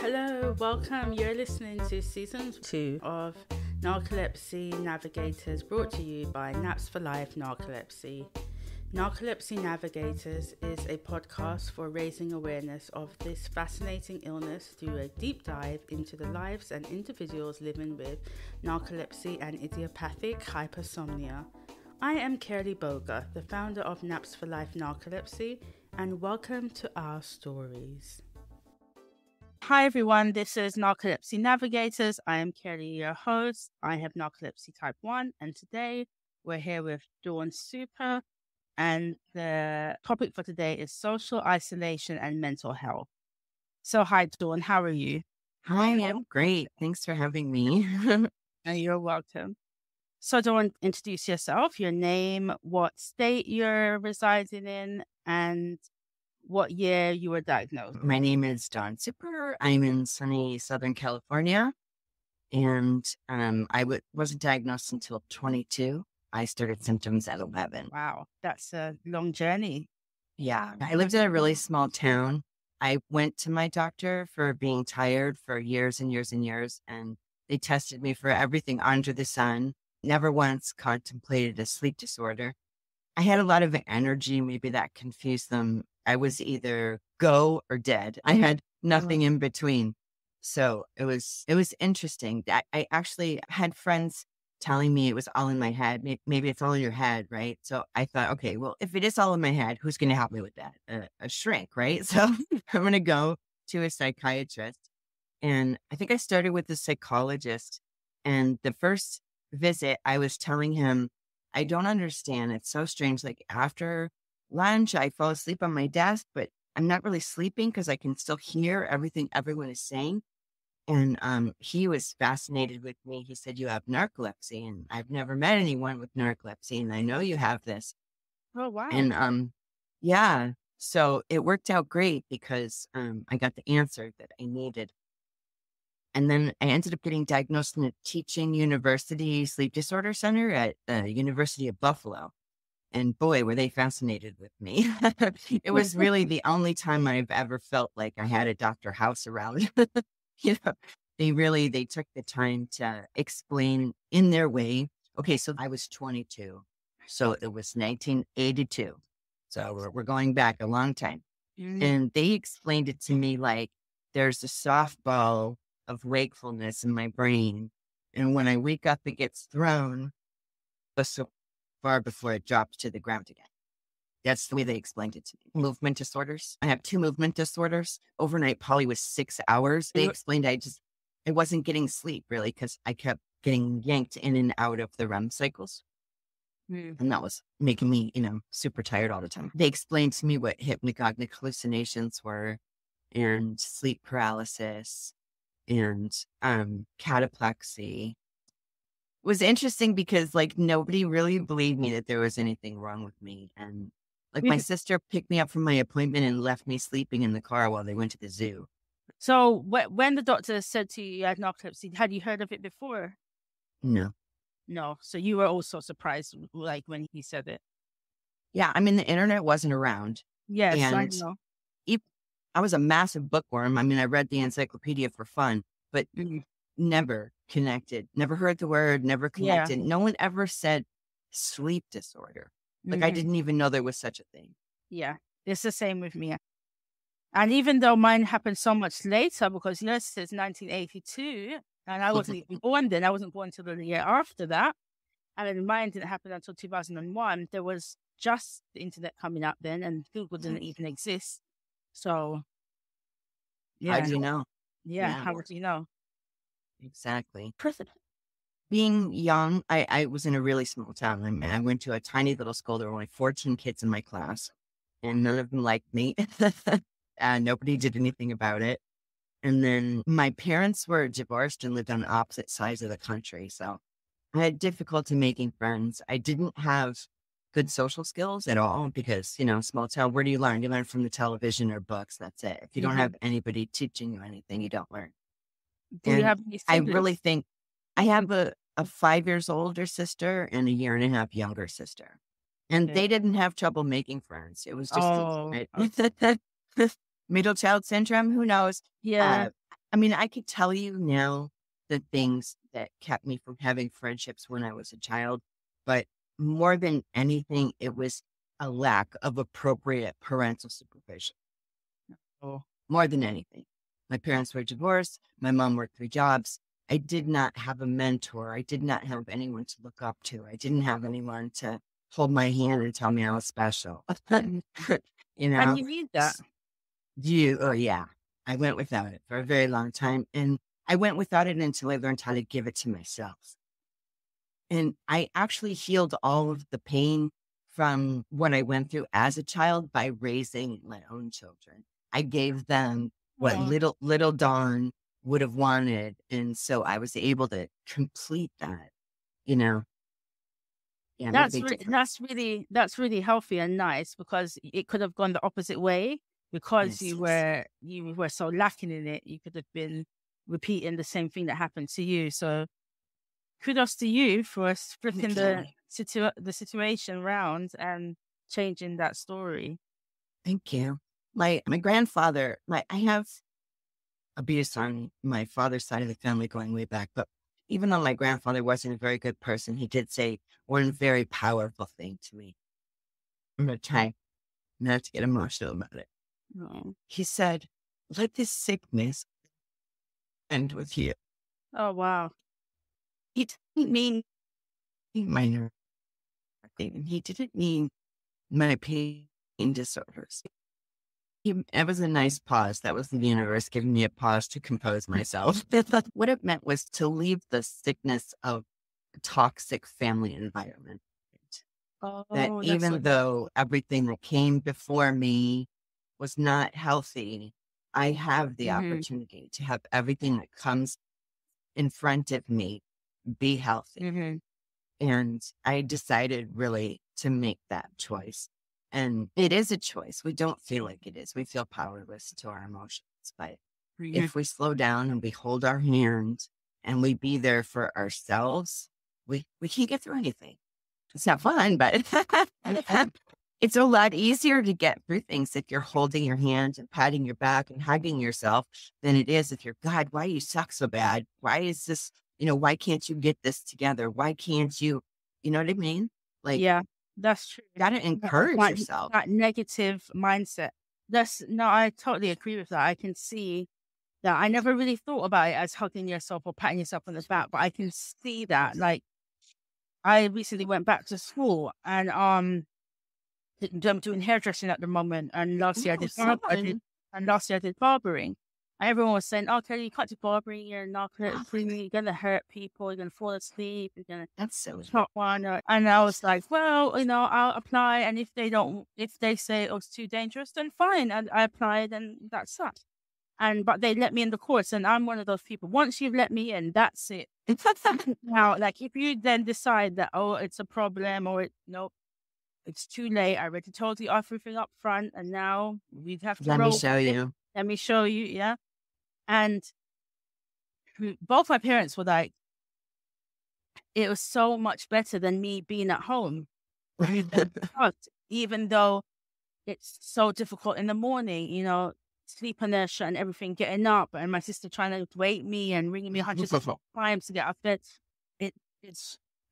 Hello, welcome. You're listening to season 2 of Narcolepsy Navigators, brought to you by Naps for Life Narcolepsy. Narcolepsy Navigators is a podcast for raising awareness of this fascinating illness through a deep dive into the lives and individuals living with narcolepsy and idiopathic hypersomnia. I am Kerly Boga, the founder of Naps for Life Narcolepsy, and welcome to our stories. Hi everyone, this is Narcolepsy Navigators. I am Kerly, your host. I have Narcolepsy Type 1, and today we're here with Dawn Super, and the topic for today is social isolation and mental health. So hi Dawn, how are you? Hi, I'm great. Thanks for having me. And you're welcome. So Dawn, introduce yourself, your name, what state you're residing in, and what year you were diagnosed. My name is Dawn Super. I'm in sunny Southern California, and I wasn't diagnosed until 22. I started symptoms at 11. Wow, that's a long journey. Yeah, I lived in a really small town. I went to my doctor for being tired for years and years and years, and they tested me for everything under the sun. Never once contemplated a sleep disorder. I had a lot of energy. Maybe that confused them. I was either go or dead. I had nothing in between. So it was interesting. I actually had friends telling me it was all in my head. Maybe it's all in your head, right? So I thought, okay, well, if it is all in my head, who's going to help me with that? A shrink, right? So I'm going to go to a psychiatrist. And I think I started with the psychologist. And the first visit, I was telling him, I don't understand. It's so strange. Like after lunch, I fall asleep on my desk, but I'm not really sleeping because I can still hear everything everyone is saying. And he was fascinated with me. He said, you have narcolepsy, and I've never met anyone with narcolepsy, and I know you have this. Oh, wow. And yeah, so it worked out great because I got the answer that I needed. And then I ended up getting diagnosed in a teaching university sleep disorder center at the University of Buffalo. And boy, were they fascinated with me. It was really the only time I've ever felt like I had a Dr. House around. They took the time to explain in their way. Okay, so I was 22. So it was 1982. So we're going back a long time. And they explained it to me like there's a softball of wakefulness in my brain. And when I wake up, it gets thrown so far before it drops to the ground again. That's the way they explained it to me. Movement disorders. I have 2 movement disorders. Overnight poly was 6 hours. They explained I wasn't getting sleep really because I kept getting yanked in and out of the REM cycles. And that was making me, super tired all the time. They explained to me what hypnagogic hallucinations were and sleep paralysis and cataplexy. It was interesting because nobody really believed me that there was anything wrong with me. And my sister picked me up from my appointment and left me sleeping in the car while they went to the zoo. So when the doctor said to you had narcolepsy, had you heard of it before? No. So you were also surprised when he said it. Yeah, I mean, the internet wasn't around. Yes, and I know. I was a massive bookworm. I mean, I read the encyclopedia for fun, but never connected, never heard the word, never connected. Yeah. No one ever said sleep disorder. I didn't even know there was such a thing. Yeah, it's the same with me. And even though mine happened so much later, because yours says 1982, and I wasn't even born then. I wasn't born until the year after that. And then mine didn't happen until 2001. There was just the internet coming out then, and Google didn't even exist. So, yeah. How do you know? Yeah, how would you know? Exactly. Being young, I was in a really small town. I went to a tiny little school. There were only 14 kids in my class, and none of them liked me. And nobody did anything about it. And then my parents were divorced and lived on opposite sides of the country. So I had difficulty making friends. I didn't have good social skills at all because, small town, where do you learn? You learn from the television or books. That's it. If you don't have anybody teaching you anything, you don't learn. Do you have any siblings? I really think I have a 5 years older sister and a 1.5 years younger sister. And they didn't have trouble making friends. It was just middle child syndrome. Who knows? Yeah. I mean, I could tell you now the things that kept me from having friendships when I was a child, but more than anything, it was a lack of appropriate parental supervision. Oh, More than anything. My parents were divorced. My mom worked 3 jobs. I did not have a mentor. I did not have anyone to look up to. I didn't have anyone to hold my hand and tell me I was special. You and know, you need that. oh yeah, I went without it for a very long time. And I went without it until I learned how to give it to myself. And I actually healed all of the pain from what I went through as a child by raising my own children. I gave them what Oh, little Dawn would have wanted. And so I was able to complete that, you know. Yeah, what a big difference. that's really healthy and nice, because it could have gone the opposite way, because Yes, you were so lacking in it. You could have been repeating the same thing that happened to you. So kudos to you for flipping the situation round and changing that story. Thank you. My grandfather, I have abuse on my father's side of the family going way back, but even though my grandfather wasn't a very good person, he did say one very powerful thing to me. I'm going to try not to get emotional about it. Oh, He said, let this sickness end with you. oh wow. He didn't mean my nerve, and he didn't mean my pain disorders. It was a nice pause. That was the universe giving me a pause to compose myself. What it meant was to leave the sickness of a toxic family environment. That Oh, that's even though everything that came before me was not healthy, I have the opportunity to have everything that comes in front of me be healthy. And I decided really to make that choice. And it is a choice. We don't feel like it is. We feel powerless to our emotions. But if we slow down and we hold our hand and we be there for ourselves, we can't get through anything. It's not fun, but it's a lot easier to get through things if you're holding your hand and patting your back and hugging yourself than it is if you're, God, why do you suck so bad? Why is this, why can't you get this together? Why can't you, you know what I mean? Like, yeah, that's true. you got to encourage yourself. That negative mindset. No, I totally agree with that. I can see that. I never really thought about it as hugging yourself or patting yourself on the back, but I can see that. Like, I recently went back to school, and I'm doing hairdressing at the moment. And last year I did barbering. And everyone was saying, "Oh, Kelly, you can't do barbering. You're not you're gonna hurt people. You're gonna fall asleep. You're gonna That's so chop one." And I was like, "Well, I'll apply. And if they say it's too dangerous, then fine. And I applied, and that's that." But they let me in the course, and I'm one of those people. Once you've let me in, that's it. Now, like, if you then decide that, oh, it's a problem, or nope, it's too late. I already told you everything up front, and now we'd have to Let me show you. Let me show you, yeah. And both my parents were like, it was so much better than me being at home. But even though it's so difficult in the morning, sleep inertia and everything, getting up, and my sister trying to wake me and ringing me hundreds of times to get out of bed.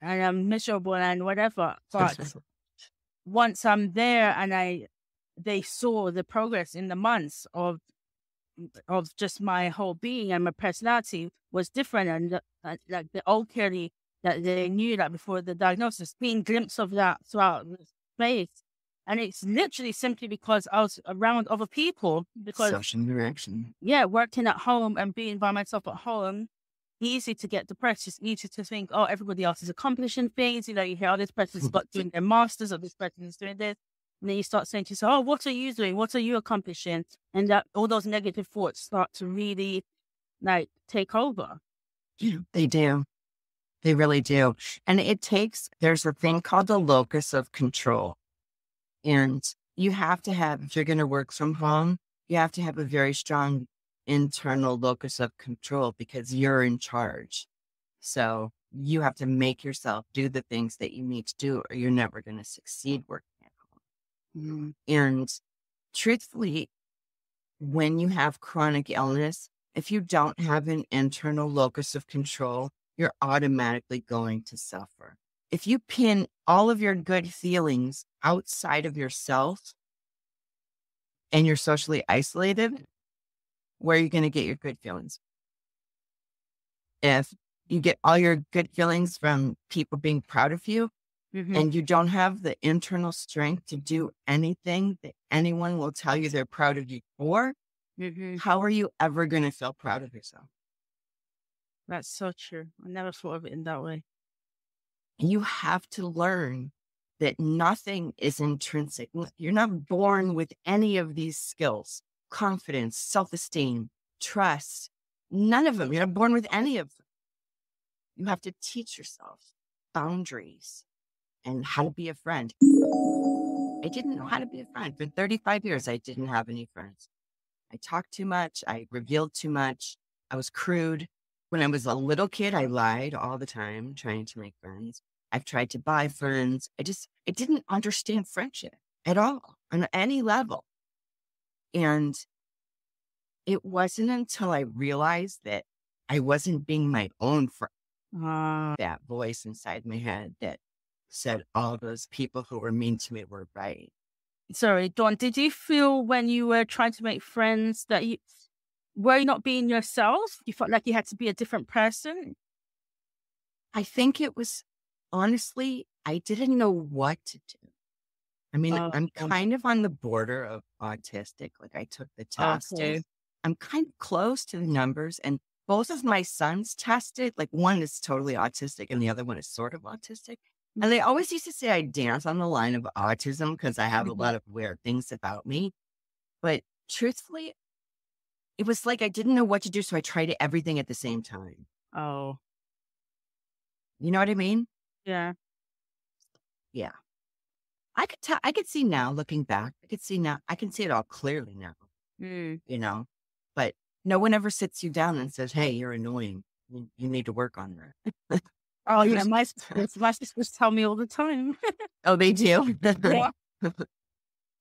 And I'm miserable and whatever. But once I'm there and they saw the progress in the months of just my whole being, and my personality was different, and like the old Kelly that they knew that before the diagnosis, being glimpse of that throughout the space. And it's literally simply because I was around other people. Because social interaction. Yeah, working at home and being by myself at home, easy to get depressed. It's easy to think, oh, everybody else is accomplishing things. You hear, oh, this person's got doing their masters, or this person is doing this. And then you start saying to yourself, oh, what are you doing? What are you accomplishing? And that all those negative thoughts start to really take over. Yeah, they do. They really do. And there's a thing called the locus of control. And you have to have, if you're going to work from home, you have to have a very strong internal locus of control, because you're in charge. So you have to make yourself do the things that you need to do, or you're never going to succeed working at home. And truthfully, when you have chronic illness, if you don't have an internal locus of control, you're automatically going to suffer. If you pin all of your good feelings outside of yourself and you're socially isolated, where are you going to get your good feelings? If you get all your good feelings from people being proud of you, and you don't have the internal strength to do anything that anyone will tell you they're proud of you for, how are you ever going to feel proud of yourself? That's so true. I never thought of it in that way. You have to learn that nothing is intrinsic. You're not born with any of these skills: confidence, self-esteem, trust. None of them. You're not born with any of them. You have to teach yourself boundaries and how to be a friend. I didn't know how to be a friend. For 35 years, I didn't have any friends. I talked too much. I revealed too much. I was crude. When I was a little kid, I lied all the time, trying to make friends. I've tried to buy friends. I didn't understand friendship at all on any level. And it wasn't until I realized that I wasn't being my own friend, that voice inside my head that said all those people who were mean to me were right. Sorry, Dawn, did you feel when you were trying to make friends that you were not being yourself? You felt like you had to be a different person? I think it was, honestly, I didn't know what to do. I mean, I'm kind of on the border of autistic. Like, I took the test. Okay. I'm kind of close to the numbers, and both of my sons tested. Like, one is totally autistic and the other one is sort of autistic. And they always used to say I dance on the line of autism because I have a lot of weird things about me. But truthfully, it was like I didn't know what to do, so I tried everything at the same time. Oh. You know what I mean? Yeah. Yeah. I could tell. I could see now, looking back. I can see it all clearly now. You know, but no one ever sits you down and says, "Hey, you're annoying. You need to work on that." Oh, yeah. My sisters tell me all the time. Oh, they do? Yeah.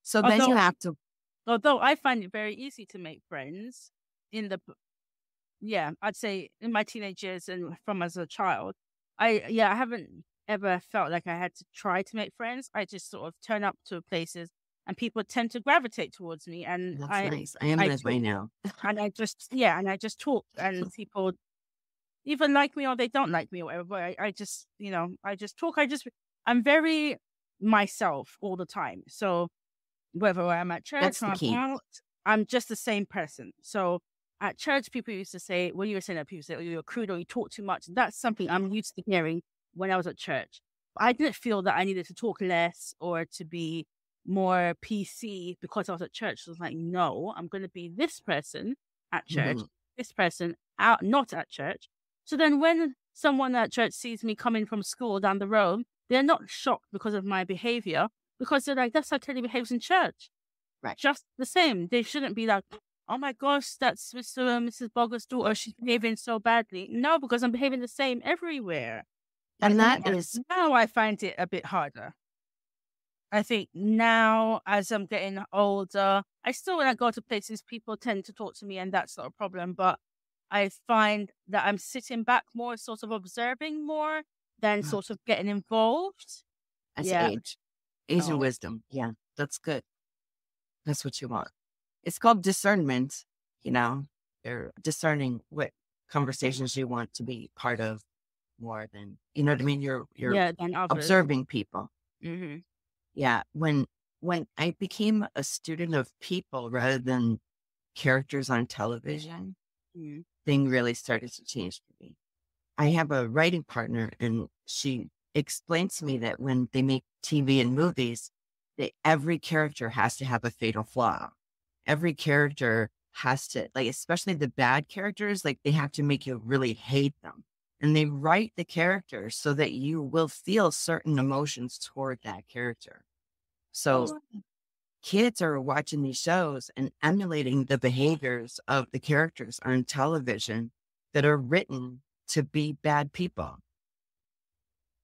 So then you have to. Although I find it very easy to make friends I'd say in my teenage years and from as a child, I haven't ever felt like I had to try to make friends. I just sort of turn up to places and people tend to gravitate towards me. And That's nice. I am that way now. And I just talk, and people even like me or they don't like me or whatever. But I just talk. I'm very myself all the time. So whether I'm at church or I'm out, I'm just the same person. So at church, people used to say, well, you were saying that people say, oh, you're crude or you talk too much. That's something I'm used to hearing when I was at church. But I didn't feel that I needed to talk less or to be more PC because I was at church. So I was like, no, I'm going to be this person at church, this person out, not at church. So then when someone at church sees me coming from school down the road, they're not shocked because of my behavior, because they're like, that's how Teddy behaves in church. Right. Just the same. They shouldn't be like, oh my gosh, that's Mr. and Mrs. Bogger's daughter. She's behaving so badly. No, because I'm behaving the same everywhere. And that is... Now I find it a bit harder. I think now, as I'm getting older, I still, when I go to places, people tend to talk to me and that's not a problem. But I find that I'm sitting back more, sort of observing more than sort of getting involved. That's age. Age and wisdom. Yeah, that's good. That's what you want. It's called discernment. You know, you're discerning what conversations you want to be part of more than, you know what I mean? You're observing people. Yeah. When I became a student of people rather than characters on television, thing really started to change for me. I have a writing partner, and she explained to me that when they make TV and movies, that every character has to have a fatal flaw. Every character has to, like, especially the bad characters, like, they have to make you really hate them. And they write the character so that you will feel certain emotions toward that character. So kids are watching these shows and emulating the behaviors of the characters on television that are written to be bad people.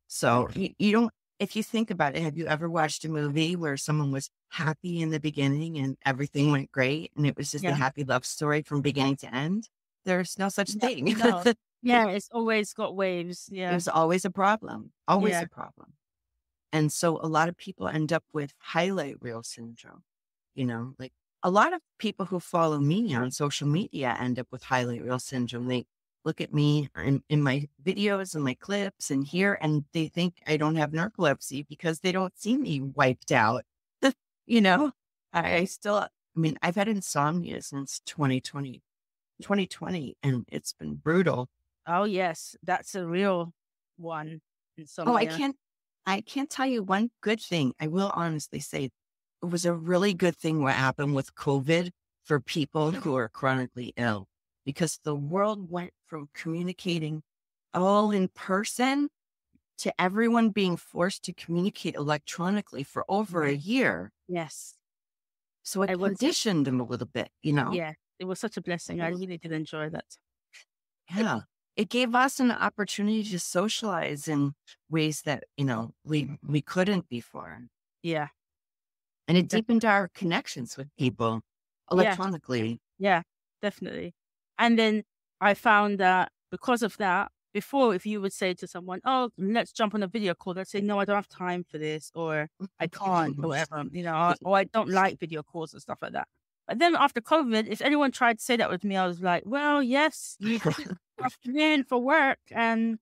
So you don't, if you think about it, have you ever watched a movie where someone was happy in the beginning and everything went great and it was just a happy love story from beginning to end? there's no such thing. No. Yeah, it's always got waves. Yeah. There's always a problem, always Yeah. a problem. And so a lot of people end up with highlight reel syndrome. Like a lot of people who follow me on social media end up with highlight reel syndrome. They look at me in my videos and my clips and here, and they think I don't have narcolepsy because they don't see me wiped out. you know, I've had insomnia since 2020, and it's been brutal. Oh, yes. That's a real one. Oh, Insomnia. I can't tell you one good thing. I will honestly say it was a really good thing what happened with COVID for people who are chronically ill, because the world went from communicating all in person to everyone being forced to communicate electronically for over a year. Yes. So it conditioned them a little bit, Yeah. It was such a blessing. I really did enjoy that. Yeah. It gave us an opportunity to socialize in ways that, we couldn't before. Yeah. And it deepened our connections with people electronically. Yeah, definitely. And then I found that because of that, before, if you would say to someone, oh, let's jump on a video call, they'd say, no, I don't have time for this, or I can't, or whatever, or I don't like video calls and stuff like that. But then after COVID, if anyone tried to say that with me, I was like, well, yes, you afternoon for work, and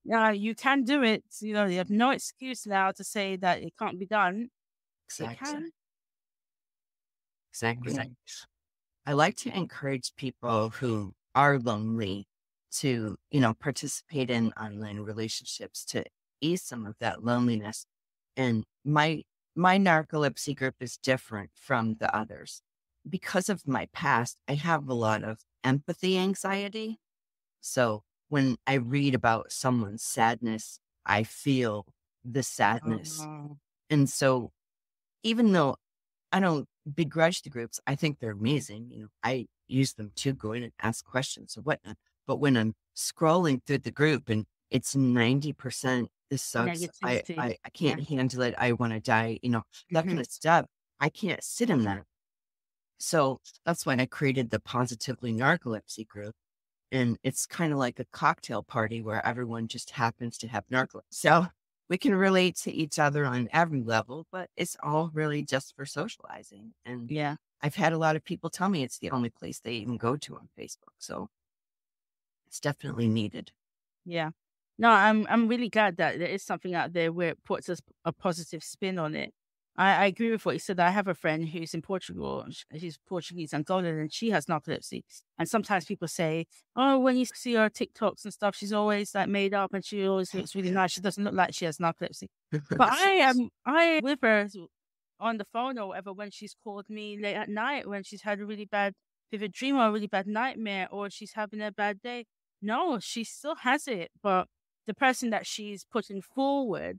you can do it. You have no excuse now to say that it can't be done. Exactly. It can. Exactly. I like to encourage people who are lonely to, participate in online relationships to ease some of that loneliness. And my narcolepsy group is different from the others. Because of my past, I have a lot of empathy anxiety. So when I read about someone's sadness, I feel the sadness. Oh. And so even though I don't begrudge the groups, I think they're amazing. I use them to go in and ask questions or whatnot. But when I'm scrolling through the group and it's 90%, this sucks, I can't handle it, I want to die, that kind of stuff, I can't sit in that. So that's why I created the Positively Narcolepsy group. And it's kind of like a cocktail party where everyone just happens to have narcolepsy. So we can relate to each other on every level, but it's all really just for socializing. And I've had a lot of people tell me it's the only place they even go to on Facebook. So it's definitely needed. Yeah. No, I'm really glad that there is something out there where it puts a positive spin on it. I agree with what you said. I have a friend who's in Portugal. She's Portuguese Angolan, and she has narcolepsy. And sometimes people say, oh, when you see her TikToks and stuff, she's always like made up and she always looks really nice. She doesn't look like she has narcolepsy. But I with her on the phone or whatever when she's called me late at night, when she's had a really bad vivid dream or a really bad nightmare, or she's having a bad day. No, she still has it. But the person that she's putting forward,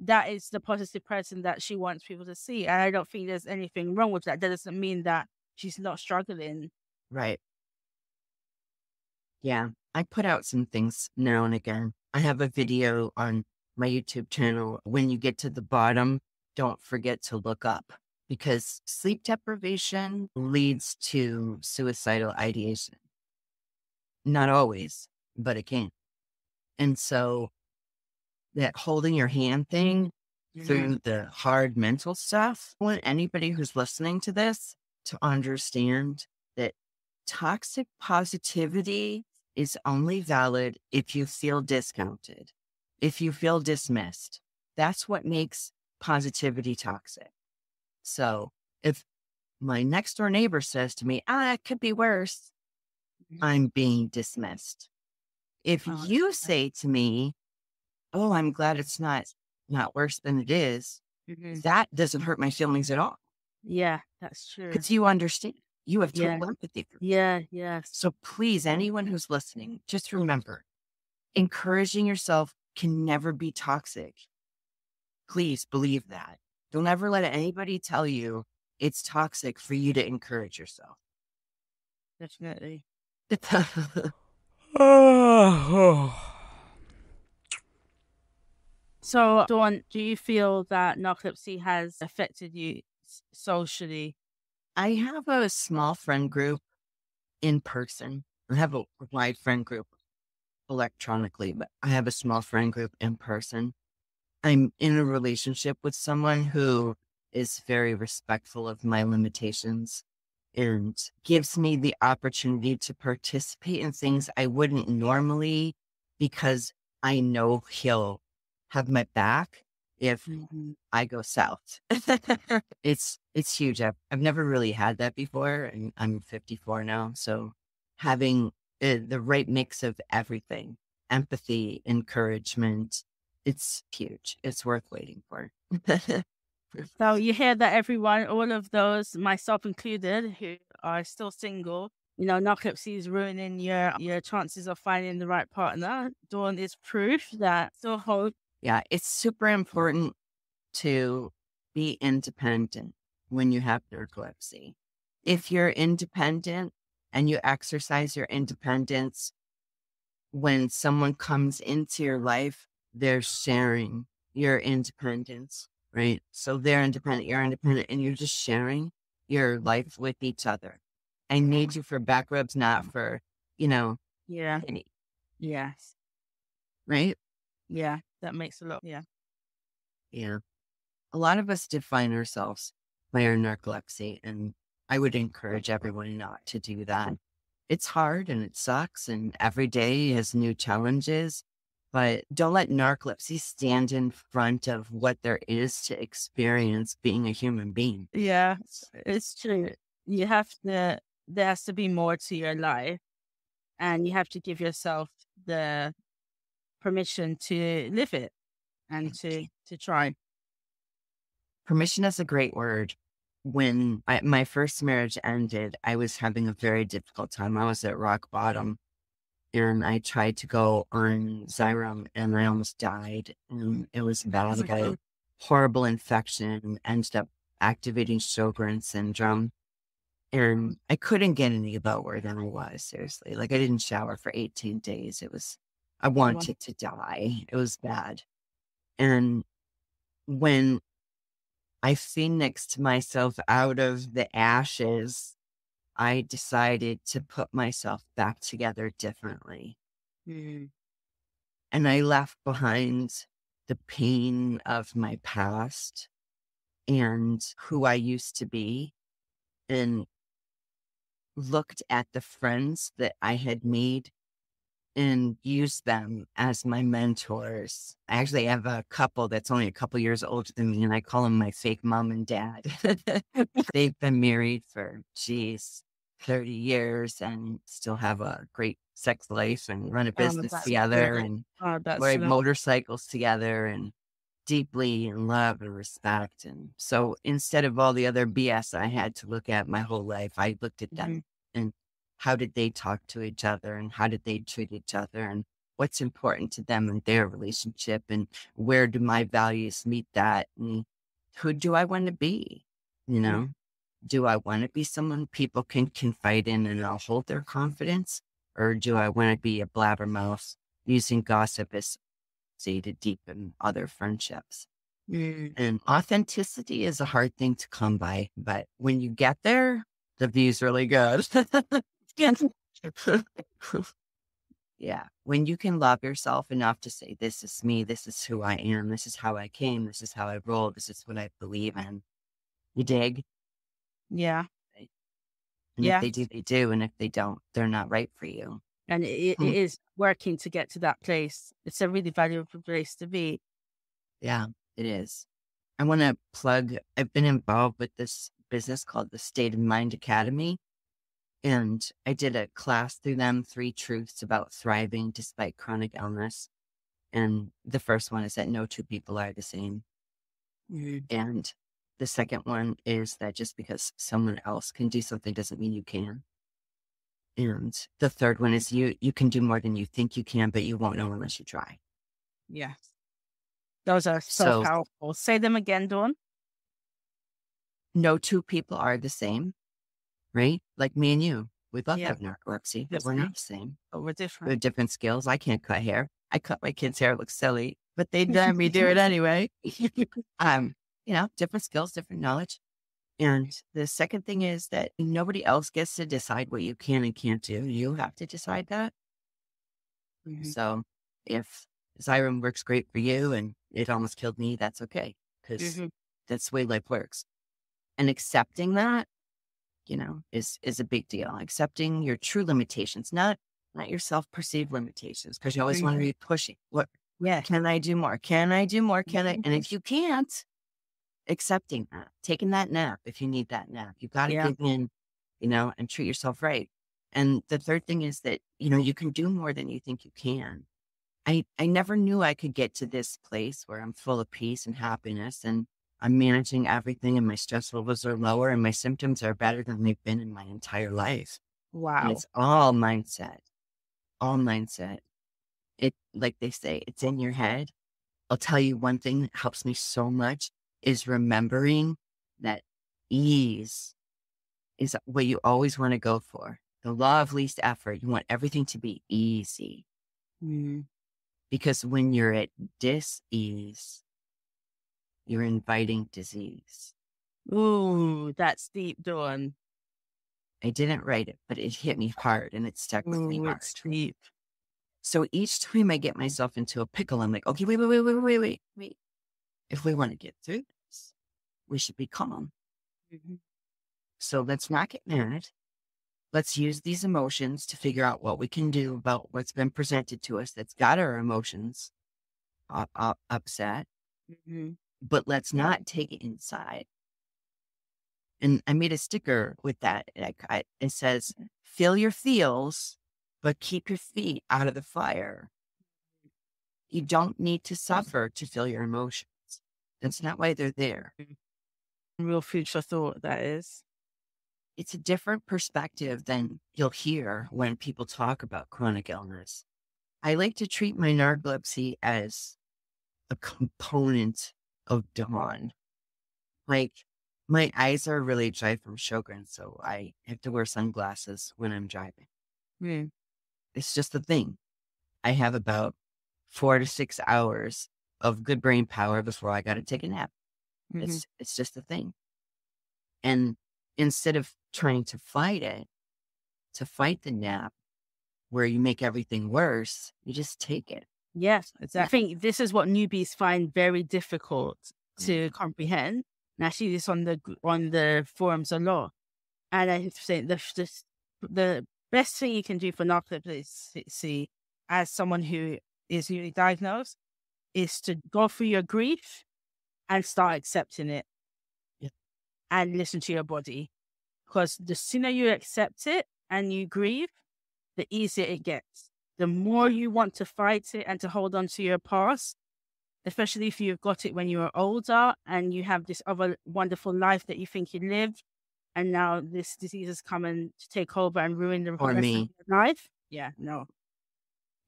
that is the positive person that she wants people to see. And I don't think there's anything wrong with that. That doesn't mean that she's not struggling. Right. Yeah. I put out some things now and again. I have a video on my YouTube channel. When you get to the bottom, don't forget to look up, because sleep deprivation leads to suicidal ideation. Not always, but it can. And so that holding your hand thing through the hard mental stuff, I want anybody who's listening to this to understand that toxic positivity is only valid if you feel discounted, if you feel dismissed. That's what makes positivity toxic. So if my next door neighbor says to me, it could be worse, I'm being dismissed. If you say to me, oh, I'm glad it's not worse than it is, that doesn't hurt my feelings at all. Yeah, that's true. Because you understand. You have total empathy for me. Yeah, yes. So please, anyone who's listening, just remember, encouraging yourself can never be toxic. Please believe that. Don't ever let anybody tell you it's toxic for you to encourage yourself. Definitely. So, Dawn, do you feel that narcolepsy has affected you socially? I have a small friend group in person. I have a wide friend group electronically, but I have a small friend group in person. I'm in a relationship with someone who is very respectful of my limitations and gives me the opportunity to participate in things I wouldn't normally, because I know he'll have my back if I go south. It's huge. I've never really had that before, and I'm 54 now. So having the right mix of everything, empathy, encouragement, it's huge. It's worth waiting for. So you hear that, everyone, all of those, myself included, who are still single, narcolepsy is ruining your chances of finding the right partner. Dawn is proof that still hope. Yeah, it's super important to be independent when you have narcolepsy. If you're independent and you exercise your independence, when someone comes into your life, they're sharing your independence, right? So they're independent, you're independent, and you're just sharing your life with each other. I need you for back rubs, not for, Yeah. any, Yes. right? Yeah. That makes a lot. Yeah. Yeah. A lot of us define ourselves by our narcolepsy, and I would encourage everyone not to do that. It's hard and it sucks, and every day has new challenges, but don't let narcolepsy stand in front of what there is to experience being a human being. Yeah, it's true. There has to be more to your life, and you have to give yourself the permission to live it and to try. Permission is a great word. When my first marriage ended, I was having a very difficult time. I was at rock bottom, and I tried to go on Xyrem, and I almost died. And it was bad. I got a horrible infection and ended up activating Sjogren's syndrome. And I couldn't get any lower than I was, seriously. Like, I didn't shower for 18 days. I wanted to die. It was bad. And when I phoenixed myself out of the ashes, I decided to put myself back together differently. Mm-hmm. And I left behind the pain of my past and who I used to be, and looked at the friends that I had made and used them as my mentors. I actually have a couple that's only a couple years older than me, and I call them my fake mom and dad. They've been married for, 30 years and still have a great sex life and run a business together and ride motorcycles together and deeply in love and respect. And so instead of all the other BS I had to look at my whole life, I looked at them and how did they talk to each other and how did they treat each other and what's important to them in their relationship and where do my values meet that and who do I want to be? Do I want to be someone people can confide in and I'll hold their confidence? Or do I want to be a blabbermouth using gossip as to deepen other friendships? And authenticity is a hard thing to come by, but when you get there, the view's really good. Yeah. When you can love yourself enough to say, this is me, this is who I am, this is how I came, this is how I roll, this is what I believe in. You dig? Yeah. And if they do, they do. And if they don't, they're not right for you. And it is working to get to that place. It's a really valuable place to be. Yeah, it is. I want to plug, I've been involved with this business called the State of Mind Academy. And I did a class through them, 3 truths about thriving despite chronic illness. And the first one is that no two people are the same. And the second one is that just because someone else can do something doesn't mean you can. And the third one is you can do more than you think you can, but you won't know unless you try. Yes. Those are so powerful. Say them again, Dawn. No two people are the same, right? Like me and you. We both have narcolepsy, but we're not the same. But we're different. We have different skills. I can't cut hair. I cut my kids' hair. It looks silly, but they let me do it anyway. Different skills, different knowledge. And the second thing is that nobody else gets to decide what you can and can't do. You have to decide that. So if Xyrem works great for you and it almost killed me, that's okay. Because that's the way life works. And accepting that, is a big deal. Accepting your true limitations, not your self-perceived limitations, because you always want to be pushing. What? Yeah. Can I do more? Can I do more? Can I? And if you can't, accepting that, taking that nap if you need that nap, you've got to give in, and treat yourself right. And the third thing is that, you can do more than you think you can. I never knew I could get to this place where I'm full of peace and happiness and I'm managing everything and my stress levels are lower and my symptoms are better than they've been in my entire life. Wow. And it's all mindset, It, like they say, it's in your head. I'll tell you one thing that helps me so much is remembering that ease is what you always want to go for. The law of least effort. You want everything to be easy. Because when you're at dis-ease, you're inviting disease. Ooh, that's deep, Dawn. I didn't write it, but it hit me hard and it stuck with me hard. It's deep. So each time I get myself into a pickle, I'm like, okay, wait. If we want to get through this, we should be calm. So let's not get mad. Let's use these emotions to figure out what we can do about what's been presented to us that's got our emotions upset. But let's not take it inside. And I made a sticker with that. It says, feel your feels, but keep your feet out of the fire. You don't need to suffer to feel your emotions. That's not why they're there. Real food for thought, that is. It's a different perspective than you'll hear when people talk about chronic illness. I like to treat my narcolepsy as a component of dawn. Like, my eyes are really dry from Sjogren's, so I have to wear sunglasses when I'm driving. It's just a thing. I have about 4 to 6 hours of good brain power before I got to take a nap. It's just a thing. And instead of trying to fight it, to fight the nap where you make everything worse, you just take it. Yes, exactly. I think this is what newbies find very difficult to comprehend. And I see this on the forums a lot. And I have to say, the best thing you can do for narcolepsy as someone who is newly diagnosed is to go through your grief and start accepting it and listen to your body. Because the sooner you accept it and you grieve, the easier it gets. The more you want to fight it and to hold on to your past, especially if you've got it when you were older and you have this other wonderful life that you think you lived, and now this disease is coming to take over and ruin the rest of your life. Yeah, no.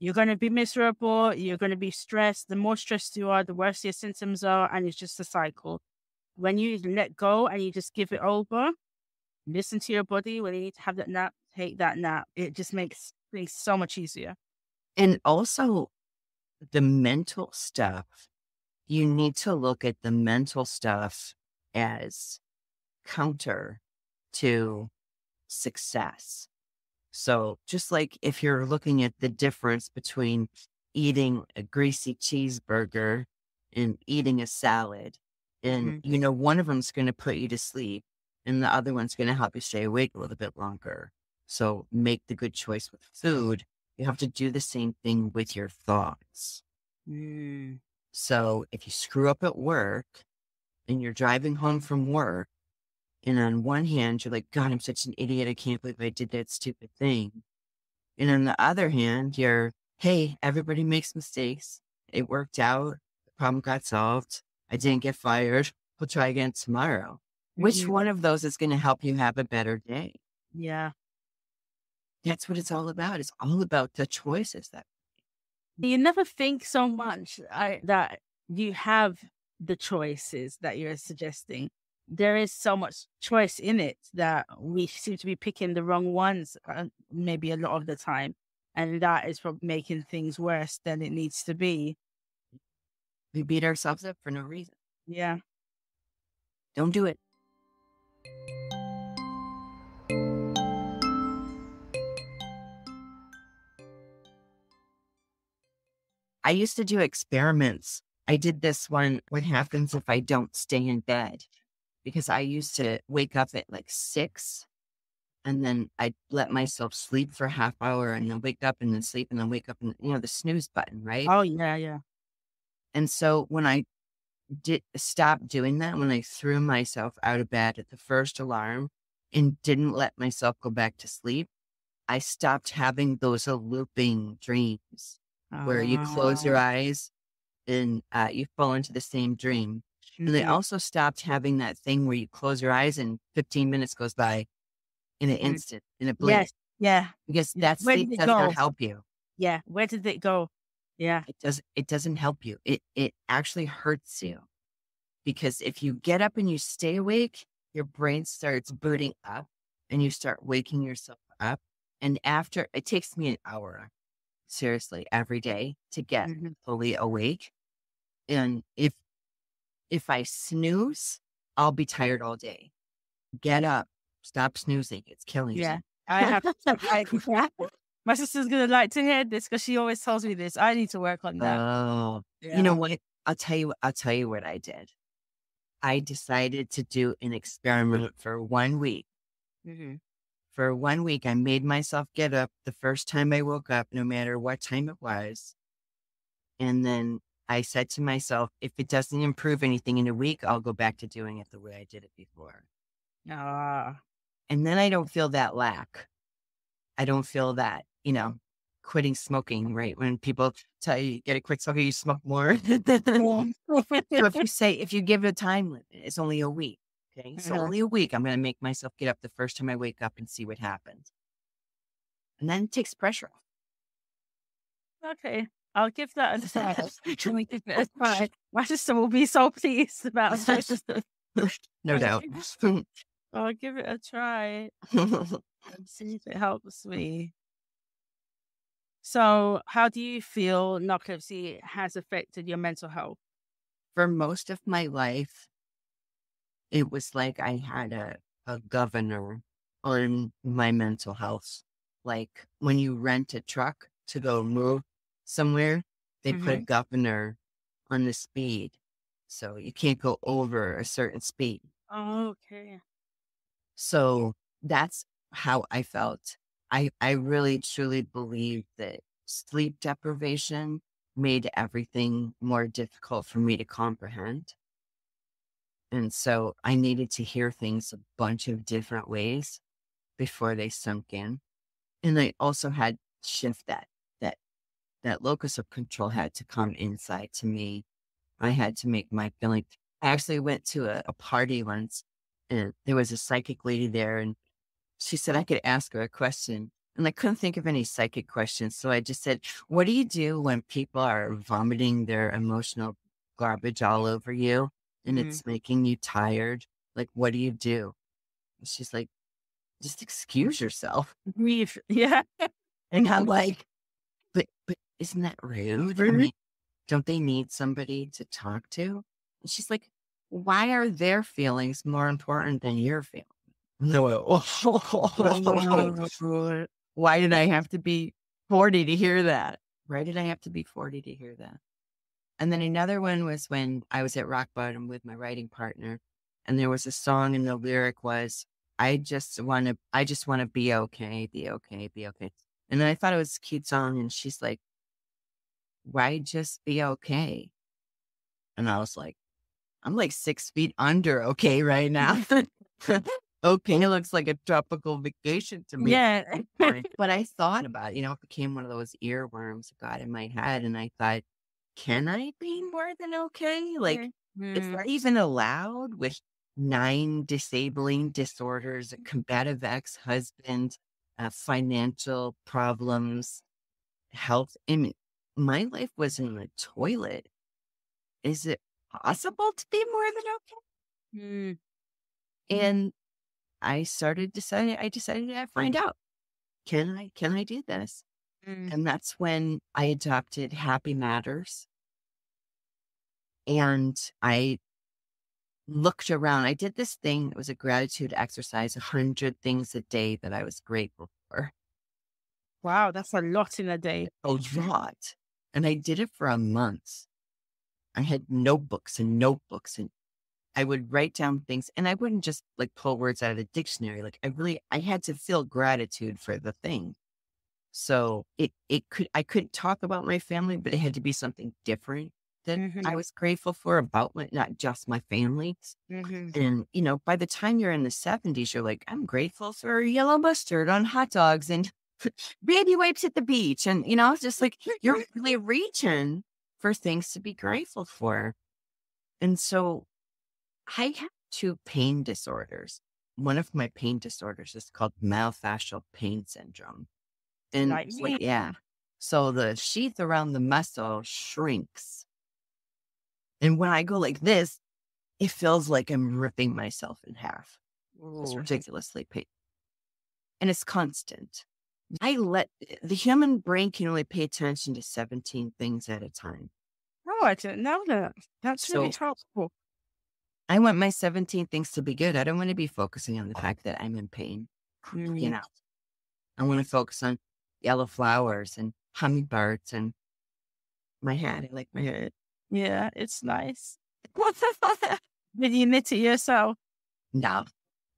You're going to be miserable. You're going to be stressed. The more stressed you are, the worse your symptoms are, and it's just a cycle. When you let go and you just give it over, listen to your body. When you need to have that nap, take that nap. It just makes things so much easier. And also the mental stuff, you need to look at the mental stuff as counter to success. So just like if you're looking at the difference between eating a greasy cheeseburger and eating a salad, and one of them's going to put you to sleep and the other one's going to help you stay awake a little bit longer. So make the good choice with food. You have to do the same thing with your thoughts. So if you screw up at work and you're driving home from work, and on one hand, you're like, God, I'm such an idiot. I can't believe I did that stupid thing. And on the other hand, you're, hey, everybody makes mistakes. It worked out. The problem got solved. I didn't get fired. We'll try again tomorrow. Which one of those is going to help you have a better day? Yeah. That's what it's all about. It's all about the choices that you never think so much that you have the choices that you're suggesting. There is so much choice in it that we seem to be picking the wrong ones, maybe a lot of the time. And that is probably making things worse than it needs to be. We beat ourselves up for no reason. Yeah. Don't do it. I used to do experiments. I did this one, what happens if I don't stay in bed? Because I used to wake up at like 6 and then I'd let myself sleep for a half hour and then wake up and then sleep and then wake up and, the snooze button, right? Oh, yeah, yeah. And so when I did stop doing that, when I threw myself out of bed at the first alarm and didn't let myself go back to sleep, I stopped having those looping dreams where you close your eyes and you fall into the same dream. And I also stopped having that thing where you close your eyes and 15 minutes goes by in an instant, in a blink. Yes. Yeah. Because that Where sleep did it does go? not help you. Yeah. Where did it go? Yeah. It doesn't help you. It actually hurts you. Because if you get up and you stay awake, your brain starts booting up and you start waking yourself up. And after, it takes me an hour, seriously, every day to get fully awake. And if I snooze, I'll be tired all day. Get up, stop snoozing. It's killing you. Yeah. I have my sister's gonna like to hear this because she always tells me this. I need to work on that. Oh, Yeah. you know what? I'll tell you what I did. I decided to do an experiment for 1 week. For 1 week, I made myself get up the first time I woke up, no matter what time it was. And then I said to myself, if it doesn't improve anything in a week, I'll go back to doing it the way I did it before. And then I don't feel that lack. I don't feel that, quitting smoking, right? When people tell you get a quick smoker, you smoke more. So if you give it a time limit, it's only a week. Okay. So only a week, I'm going to make myself get up the first time I wake up and see what happens. And then it takes pressure off. Okay. I'll give that a try. Can we give it a try? My sister will be so pleased about this. No doubt. I'll give it a try and see if it helps me. So, how do you feel narcolepsy has affected your mental health? For most of my life, it was like I had a governor on my mental health. Like when you rent a truck to go move somewhere, they put a governor on the speed. So you can't go over a certain speed. Oh, okay. So that's how I felt. I really, truly believe that sleep deprivation made everything more difficult for me to comprehend. And so I needed to hear things a bunch of different ways before they sunk in. And I also had to shift that locus of control had to come inside to me. I had to make my feeling. I actually went to a party once and there was a psychic lady there and she said I could ask her a question. And I couldn't think of any psychic questions. So I just said, what do you do when people are vomiting their emotional garbage all over you and it's making you tired? Like, what do you do? And she's like, just excuse yourself. Grief. Yeah. And I'm like, but isn't that rude? I mean, don't they need somebody to talk to? And she's like, why are their feelings more important than your feelings? No. Why did I have to be 40 to hear that? Why did I have to be 40 to hear that? And then another one was when I was at rock bottom with my writing partner, and there was a song, and the lyric was, I just want to be okay, be okay, be okay. And I thought it was a cute song, and she's like, why just be okay? And I was like, I'm like 6 feet under okay right now. Okay, it looks like a tropical vacation to me. Yeah. But I thought about it, it became one of those earworms that got in my head. And I thought, can I be more than okay? Like, is that even allowed with 9 disabling disorders, a combative ex-husband, financial problems, health? I mean, my life was in the toilet. Is it possible to be more than okay? And I decided to find out, can I do this? And that's when I adopted Happy Matters. And I looked around. I did this thing. It was a gratitude exercise, 100 things a day that I was grateful for. Wow, that's a lot in a day. A lot. And I did it for a month. I had notebooks and notebooks, and I would write down things, and I wouldn't just like pull words out of the dictionary. Like I had to feel gratitude for the thing. So I couldn't talk about my family, but it had to be something different that I was grateful for about not just my family. And, by the time you're in the 70s, you're like, I'm grateful for yellow mustard on hot dogs and baby wipes at the beach. And, it's just like, you're really reaching for things to be grateful for. And so I have 2 pain disorders. One of my pain disorders is called myofascial pain syndrome. And yeah. So the sheath around the muscle shrinks. And when I go like this, it feels like I'm ripping myself in half. It's ridiculously painful. And it's constant. The human brain can only pay attention to 17 things at a time. Oh, I didn't know that. That's really helpful. I want my 17 things to be good. I don't want to be focusing on the fact that I'm in pain. I want to focus on yellow flowers and hummingbirds and my hat. I like my hat. Yeah, it's nice. Did you knit it yourself? No.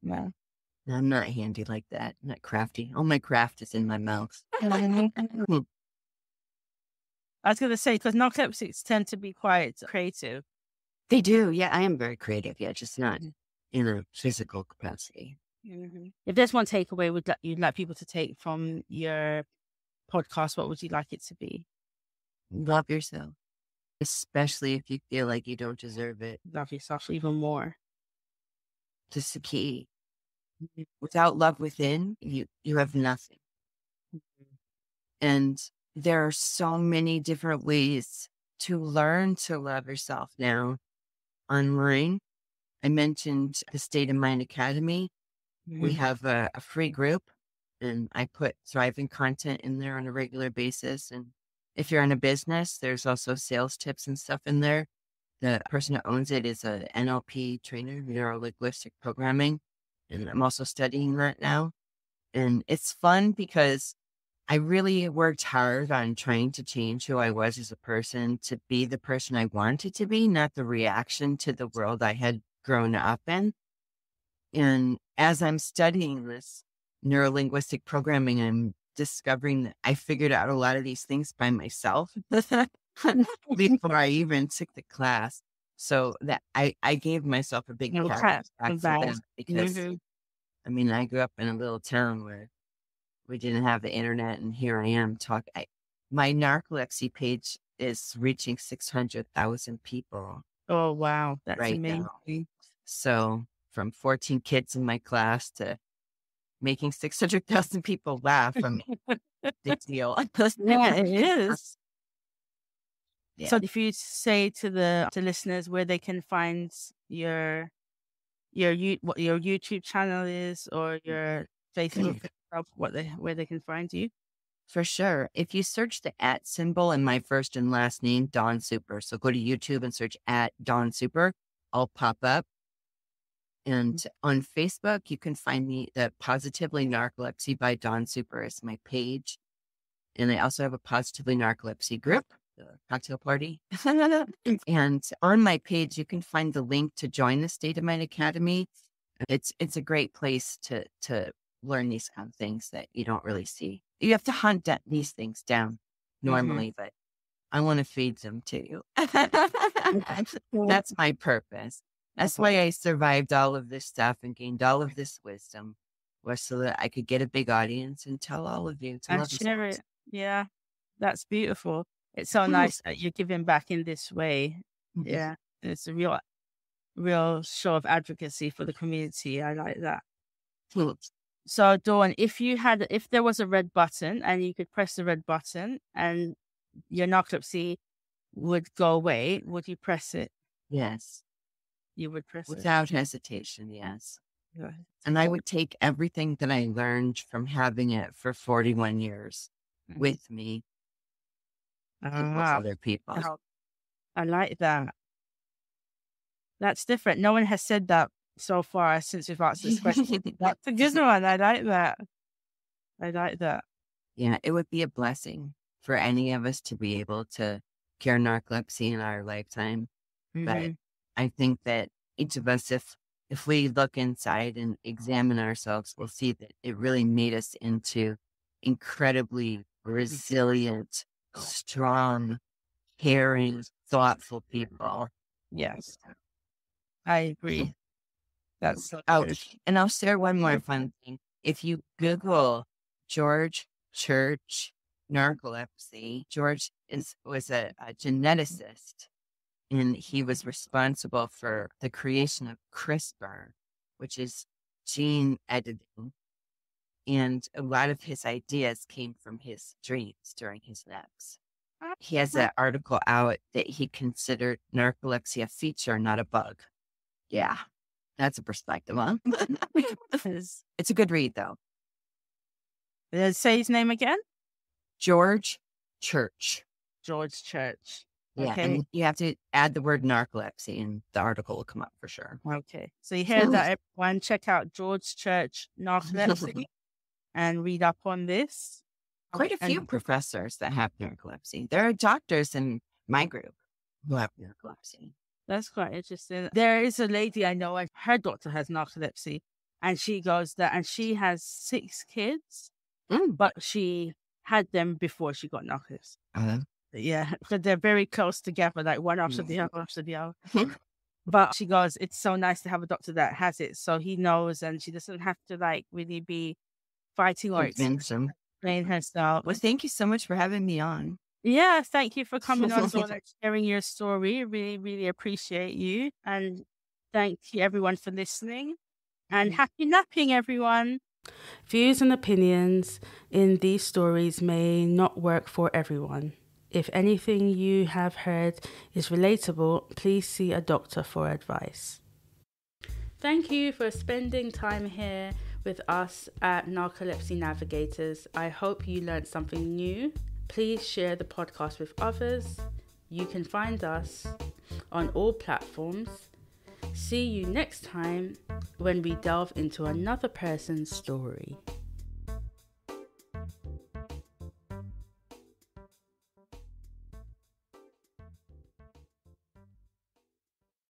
I'm not handy like that. I'm not crafty. All my craft is in my mouth. I was going to say, because narcoleptics tend to be quite creative. They do. Yeah, I am very creative. Yeah, just not in a physical capacity. If there's one takeaway you'd like people to take from your podcast, what would you like it to be? Love yourself, especially if you feel like you don't deserve it. Love yourself even more. This is the key. Without love within, you have nothing. And there are so many different ways to learn to love yourself now online. I mentioned the State of Mind Academy. We have a free group, and I put thriving content in there on a regular basis. And if you're in a business, there's also sales tips and stuff in there. The person who owns it is a NLP trainer, neuro-linguistic programming. And I'm also studying that now. And it's fun because I really worked hard on trying to change who I was as a person to be the person I wanted to be, not the reaction to the world I had grown up in. And as I'm studying this neuro-linguistic programming, I'm discovering that I figured out a lot of these things by myself before I even took the class. So that I gave myself a big pat for that because, I grew up in a little town where we didn't have the internet, and here I am talking. My narcolepsy page is reaching 600,000 people. Oh, wow. That's right amazing. Now. So from 14 kids in my class to making 600,000 people laugh, big deal. Yeah, it is. Yeah. So if you say to the listeners where they can find what your YouTube channel is, or your Facebook, where they can find you. For sure. If you search the @ symbol and my first and last name, Dawn Super. So go to YouTube and search @Dawn Super. I'll pop up. And on Facebook, you can find me the Positively Narcolepsy by Dawn Super is my page. And I also have a Positively Narcolepsy group, the cocktail party. And on my page, you can find the link to join the State of Mind Academy. It's a great place to learn these kind of things that you don't really see. You have to hunt these things down normally, but I want to feed them to you. That's my purpose. That's why I survived all of this stuff and gained all of this wisdom, was so that I could get a big audience and tell all of you to love share it. Yeah, that's beautiful. It's so nice that you're giving back in this way. Yeah, it's a real show of advocacy for the community. I like that. So, Dawn, if there was a red button and you could press the red button and your narcolepsy would go away, would you press it? Yes. You would press it? Without hesitation, yes. And I would take everything that I learned from having it for 41 years with me with other people. I like that. That's different. No one has said that so far since we've asked this question. That's a good one. I like that. I like that. Yeah, it would be a blessing for any of us to be able to cure narcolepsy in our lifetime. But I think that each of us, if we look inside and examine ourselves, we'll see that it really made us into incredibly resilient, strong, caring, thoughtful people. Yes, I agree. That's so Oh, good. and I'll share one more fun thing. If you Google George Church narcolepsy, George was a geneticist, and he was responsible for the creation of CRISPR, which is gene editing. And a lot of his ideas came from his dreams during his naps. He has an article out that he considered narcolepsy a feature, not a bug. Yeah, that's a perspective, huh? It's a good read, though. Say his name again? George Church. George Church. Yeah, Okay. and you have to add the word narcolepsy, and the article will come up for sure. Okay. So you heard that, everyone. Check out George Church Narcolepsy and read up on this. Quite a few professors that have narcolepsy. There are doctors in my group who have narcolepsy. That's quite interesting. There is a lady I know, her daughter has narcolepsy, and she goes there, and she has 6 kids, but she had them before she got narcolepsy. Yeah, because they're very close together, like one after the other after the other. But she goes, it's so nice to have a doctor that has it, so he knows, and she doesn't have to like really be fighting or explain herself. Well, thank you so much for having me on. Yeah, thank you for coming on and sharing your story. Really, really appreciate you. And thank you everyone for listening. And happy napping, everyone. Views and opinions in these stories may not work for everyone. If anything you have heard is relatable, please see a doctor for advice. Thank you for spending time here with us at Narcolepsy Navigators. I hope you learned something new. Please share the podcast with others. You can find us on all platforms. See you next time when we delve into another person's story.